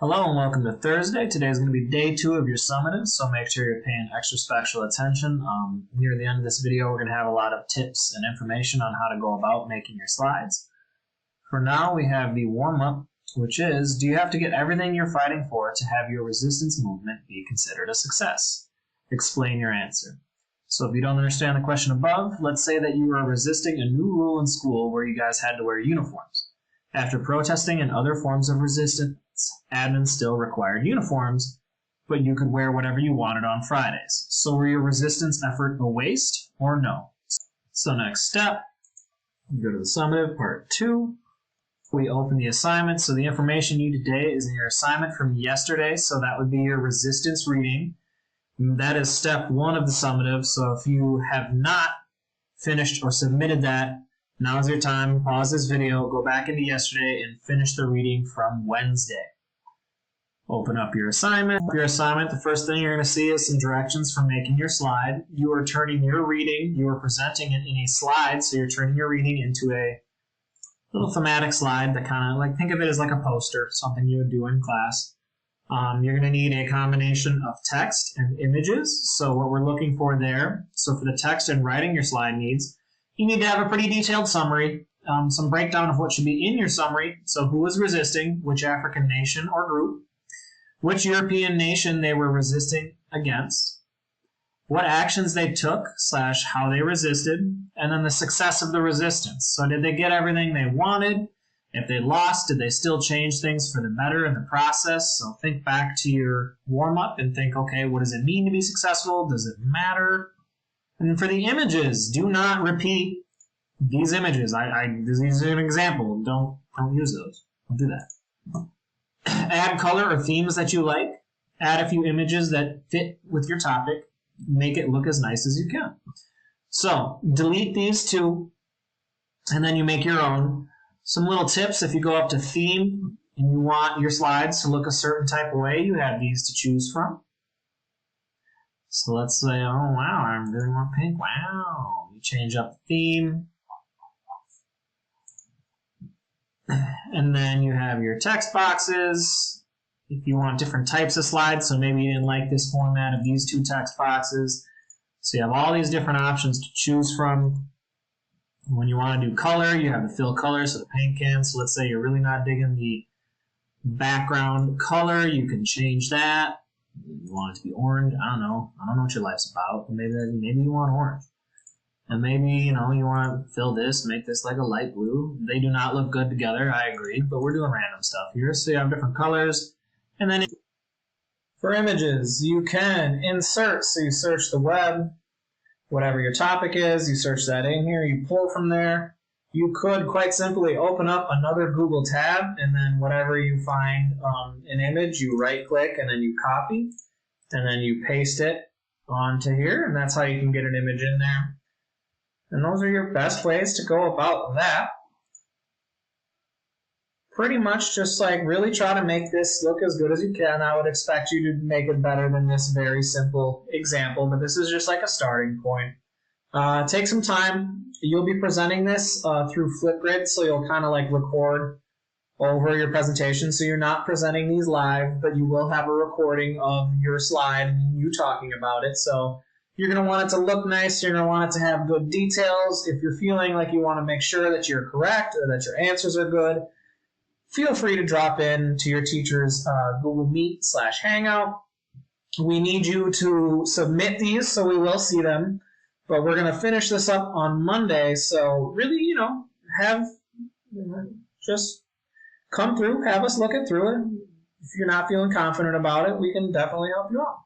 Hello and welcome to Thursday. Today is going to be day 2 of your summative, so make sure you're paying extra special attention. Near the end of this video, we're going to have a lot of tips and information on how to go about making your slides. For now, we have the warm-up, which is, do you have to get everything you're fighting for to have your resistance movement be considered a success? Explain your answer. So if you don't understand the question above, let's say that you were resisting a new rule in school where you guys had to wear uniforms. After protesting and other forms of resistance, admin still required uniforms, but you could wear whatever you wanted on Fridays. So were your resistance effort a waste or no? So next step, go to the summative, part 2. We open the assignment. So the information you need today is in your assignment from yesterday. So that would be your resistance reading. That is step 1 of the summative. So if you have not finished or submitted that, now's your time. Pause this video, go back into yesterday, and finish the reading from Wednesday. Open up your assignment. The first thing you're going to see is some directions for making your slide. You are turning your reading, you are presenting it in a slide, so you're turning your reading into a little thematic slide that kind of, like, think of it as like a poster, something you would do in class. You're going to need a combination of text and images, so what we're looking for there. So for the text and writing your slide needs, you need to have a pretty detailed summary, some breakdown of what should be in your summary. So who was resisting, which African nation or group, which European nation they were resisting against, what actions they took / how they resisted, and then the success of the resistance. So did they get everything they wanted? If they lost, did they still change things for the better in the process? So think back to your warm-up and think, okay, what does it mean to be successful? Does it matter? And for the images, do not repeat these images. These are an example. Don't use those. Don't do that. Add color or themes that you like. Add a few images that fit with your topic. Make it look as nice as you can. So delete these two, and then you make your own. Some little tips: if you go up to theme and you want your slides to look a certain type of way, you have these to choose from. So let's say, oh wow, I really want pink. Wow. You change up the theme. And then you have your text boxes. If you want different types of slides, so maybe you didn't like this format of these 2 text boxes. So you have all these different options to choose from. When you want to do color, you have the fill color, so the paint can. So let's say you're really not digging the background color, you can change that. You want it to be orange. I don't know what your life's about. Maybe you want orange. And maybe, you want to fill this, make this like a light blue. They do not look good together, I agree, but we're doing random stuff here. So you have different colors. And then for images, you can insert. So you search the web, whatever your topic is, you search that in here, you pull from there. You could quite simply open up another Google tab, and then whatever you find an image, you right-click, and then you copy, and then you paste it onto here, and that's how you can get an image in there. And those are your best ways to go about that. Pretty much just like really try to make this look as good as you can. I would expect you to make it better than this very simple example, but this is just like a starting point. Take some time. You'll be presenting this through Flipgrid, so you'll kind of like record over your presentation. So you're not presenting these live, but you will have a recording of your slide and you talking about it. So you're going to want it to look nice. You're going to want it to have good details. If you're feeling like you want to make sure that you're correct or that your answers are good, feel free to drop in to your teacher's Google Meet / Hangout. We need you to submit these, so we will see them. But we're going to finish this up on Monday, so really, just come through, have us look it through it. If you're not feeling confident about it, we can definitely help you out.